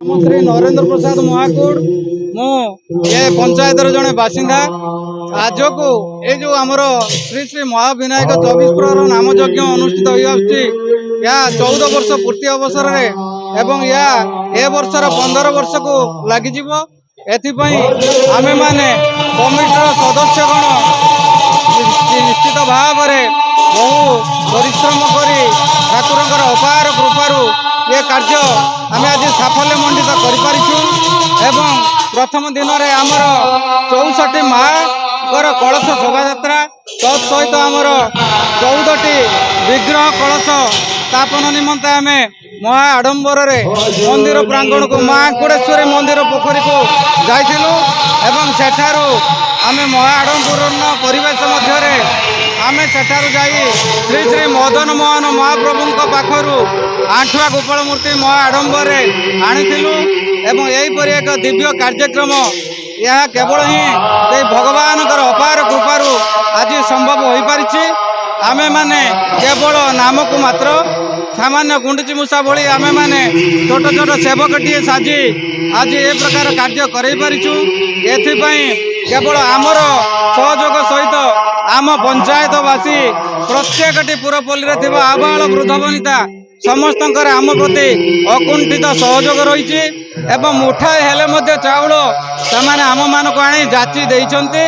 श्री नरेंद्र प्रसाद महाकुड़ मु ये पंचायतर जड़े बासिंदा आज को ये जो आमर श्री श्री महाविनायक 24 प्रहर नाम यज्ञ अनुष्ठित या 14 वर्ष पूर्ति अवसर एवं या ए वर्षर 15 वर्ष को लगी आमे माने कमिटर सदस्यगण निश्चित भाव बहु परिश्रम करी ठाकुर अपार कृपारू ये कार्य आम आज साफल्य मंडित कर प्रथम दिन में आमर 64 माँ कलश शोभा यात्रा तत्सहित आमर 14टी विग्रह कलश स्थापन निमंते आम महा आडंबर मंदिर प्रांगण को माँ कुड़ेश्वरी मंदिर पोखरी को जाइलु एवं सेठारु आम महा आडंबरपूर्ण परिवेश मध्य आम सेठारु जाई श्री श्री मदन मोहन महाप्रभु पाखरु आंठुआ गोपाल मूर्ति महा आडंबर आनीलु एवं यहीपरि एक दिव्य कार्यक्रम यह केवल ही भगवान अपार कृपारू आज संभव हो पारिछि। आमे माने केवल नाम को मात्र सामान्य गुंडीची मूषा भली आमे माने छोट छोट सेवकटीए साजी आज ए प्रकार कार्य कर पारिछु। एथिपाई केवल आमर सहयोग सहित आम पंचायतवासी प्रत्येकटी पुरपल्ली रे थिबा आबाल वृद्ध वनिता समस्त आम प्रति अकुंठित सहयोग रही एवं मुठाए हेले मध्य चाउल से आम मान को आनी जाची देइछन्ति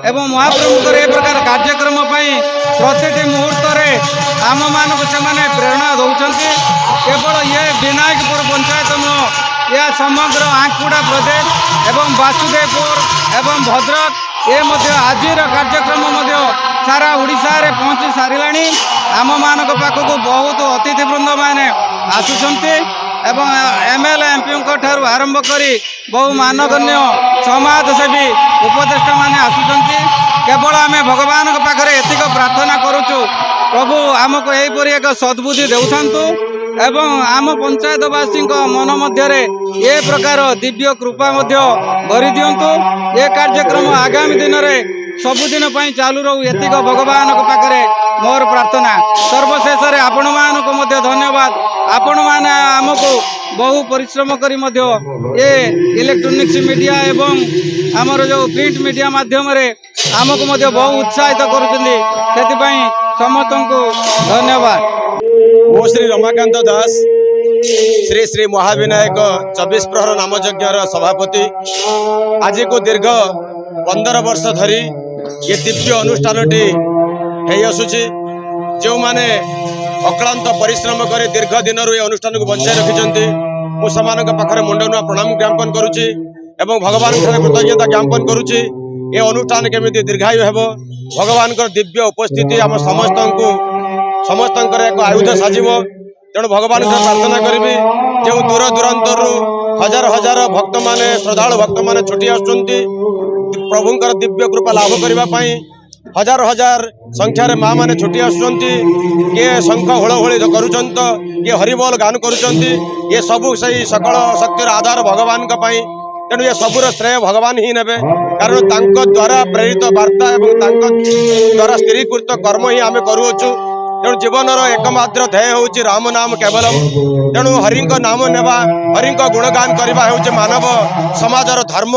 एवं महाप्रभुकर ए प्रकार कार्यक्रम प्रति मुहूर्त आम मान को से प्रेरणा दौरान केवल ये विनायकपुर पंचायत नुह यह समग्र आंकुड़ा प्रोजेक्ट एवं वासुदेवपुर एवं भद्रक ये आजिर कार्यक्रम सारा ओडिशा रे पहुँची सारे आम मान पाखक बहुत अतिथिवृंद मैंने आसुंच एवं एमएलए एमपी ठारू आरंभ करी बहु मानगण्य समाजसेवी उपदेष्टा माने आसुंच केवल आम भगवान पाखे एतिक प्रार्थना करुचु प्रभु आमको यहीपरि एक सद्बुद्धि देउथांतु एवं आम पंचायतवासी मन मध्य ये प्रकार दिव्य कृपा भरी दिंतु। ये कार्यक्रम आगामी दिन में सबुदिन चालू रहू एतिक भगवान पाखे मोर प्रार्थना। सर्वशेष आपण मानक धन्यवाद। आपण माने आमको बहु परिश्रम करी ये इलेक्ट्रोनिक्स मीडिया एवं आमर जो प्रिंट मीडिया माध्यम आमको बहु उत्साहित करुँच समस्त को धन्यवाद। मो श्री रमाकांत दास श्री श्री महाविनायक 24 प्रहर नाम यज्ञ सभापति आज को दीर्घ 15 वर्ष धरी ये दिव्य अनुष्ठानटी है आसुची जो माने अक्लांत परिश्रम कर दीर्घ दिन ये अनुष्ठान को बचाई रखिंट मुझे पाखे मुंडनुआ प्रणाम ज्ञापन करुच्ची एवं भगवान कृतज्ञता ज्ञापन करुच्ची ये अनुष्ठान केमी दीर्घायु हेब भगवान दिव्य उपस्थिति आम समस्त एक आयुध साजिब तेणु भगवान प्रार्थना करी जो दूर दूरांतर हजार हजार भक्त माने श्रद्धालु भक्त माने छुटी आसुंती प्रभुंकर दिव्य कृपा लाभ करने हजार हजार संख्यार माँ मैंने छुटी आसुंती किए शंख हुलहुली करुंत किए हरिबोल गान करुंच ये सबू सही सकल शक्तिर आधार भगवान तेणु ये सबूर श्रेय भगवान ही नेबे कारण तांको द्वारा प्रेरित वार्ता एवं द्वारा स्थिरीकृत कर्म ही आम करुचु। तेणु जीवन एकमात्र ध्येय हूँ राम नाम केवलम तेणु हरि नाम नेबा हरि गुणगान करवा हूँ मानव समाजर धर्म।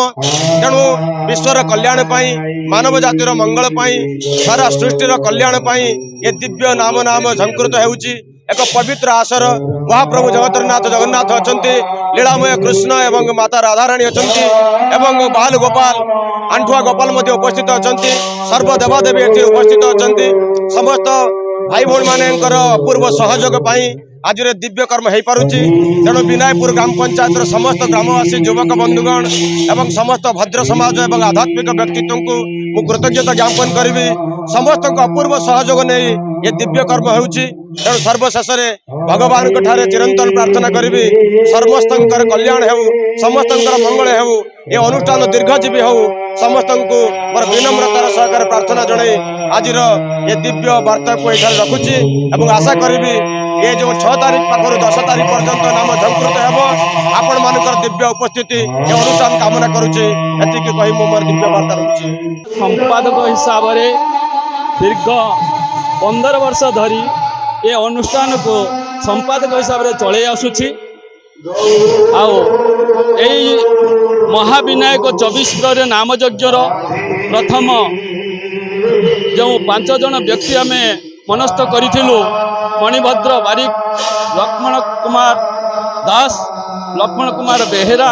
तेणु विश्वर कल्याण पाई मानव जातिर मंगल पाई सारा सृष्टिर कल्याण पाई ये दिव्य नाम नाम झंकृत होउची एक पवित्र आसर महाप्रभु जगतरनाथ जगन्नाथ अछंती लीलामय कृष्ण एवं माता राधाराणी अछंती एवं बाल गोपाल आंठुआ गोपाल मध्य उपस्थित अछंती सर्वदेवादेवी एठी उपस्थित अछंती समस्त भाई भौणी मानकर अपूर्व सहयोग पाई आज दिव्य कर्म हो पारुची। तेणु विनायकपुर ग्राम पंचायतर समस्त ग्रामवासी युवक बंधुगण एवं समस्त भद्र समाज एवं आध्यात्मिक व्यक्तित्व को मु कृतज्ञता ज्ञापन करी समस्त अपूर्व सहयोग नहीं ये दिव्य कर्म होउची। तेणु सर्वशेष भगवान ठारे चिरंतन प्रार्थना करी समस्त कल्याण हो समस्त मंगल हो ये अनुष्ठान दीर्घजीवी हो समस्त को मोर विनम्रतार सहकार प्रार्थना जनाई आज ये दिव्य वार्ता को ये रखुची एवं आशा करी ये जो 6 तारीख पाखर 10 तारीख पर्यंत नाम झंकृत हेब आपण मानकर दिव्य उपस्थिति ये अनुष्ठान कामना करुचे एतिक कहि मो मोर दिव्य वार्ता रखुची। संपादक हिसाब से दीर्घ 15 वर्ष धरी ये अनुष्ठान को संपादक हिसाब से चले आसुची। महाविनायक 24 प्रहर नाम यज्ञर प्रथम जो 5 जन व्यक्ति आम मनस्थ करूँ मणिभद्र बारिक, लक्ष्मण कुमार दास, लक्ष्मण कुमार बेहेरा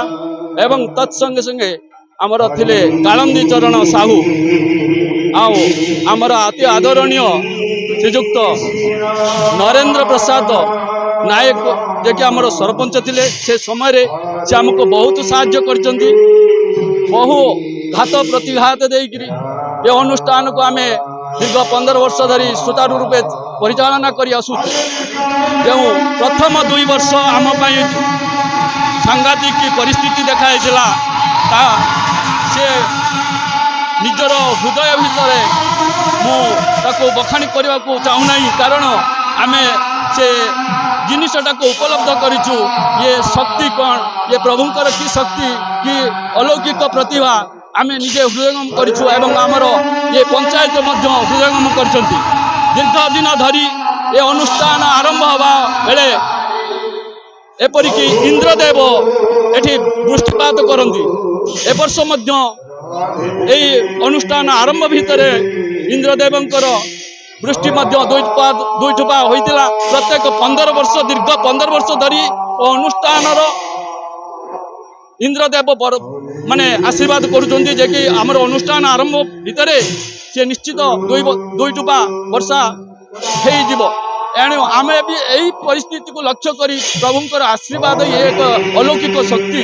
एवं तत्संगे संगे आमर थिले कालंदी चरण साहू आओ आमर अति आदरणीय श्रीजुक्त नरेंद्र प्रसाद नायक जे कि आमर सरपंच थिले से समय से आमको बहुत साहाय्य करचंती। बहु घात प्रतिघात देकरी ये अनुष्ठान को आम दीर्घ 15 वर्ष धरी सुचारू रूपे परिचालना करी आसु। जो प्रथम 2 वर्ष आम सांघातिक परिस्थिति देखाई से निजर हृदय भितर मुझे बखाणी करने को चाहूना कारण आम से जिनटा को उपलब्ध करूँ ये शक्ति कौन ये प्रभुंकर की शक्ति कि अलौकिक प्रतिभा आम निजे हृदयंगम करूँ एवं आमर ये पंचायत हृदयंगम कर दीर्घ दिन धरी ये अनुष्ठान आरंभ हवा बेले एपरिक इंद्रदेव एठी दृष्टिपात करती। ए वर्ष यही अनुष्ठान आरंभ भितर इंद्रदेवंकर दृष्टि दुईठुपा होता। प्रत्येक 15 वर्ष दीर्घ 15 वर्ष धरी अनुष्ठान इंद्रदेव माने आशीर्वाद करुँच जे कि आमर अनुष्ठान आरंभ भितर से निश्चित दुईठुपा वर्षा हो। एणु आम भी यही परिस्थिति को लक्ष्य करी प्रभुंकर आशीर्वाद ये एक अलौकिक शक्ति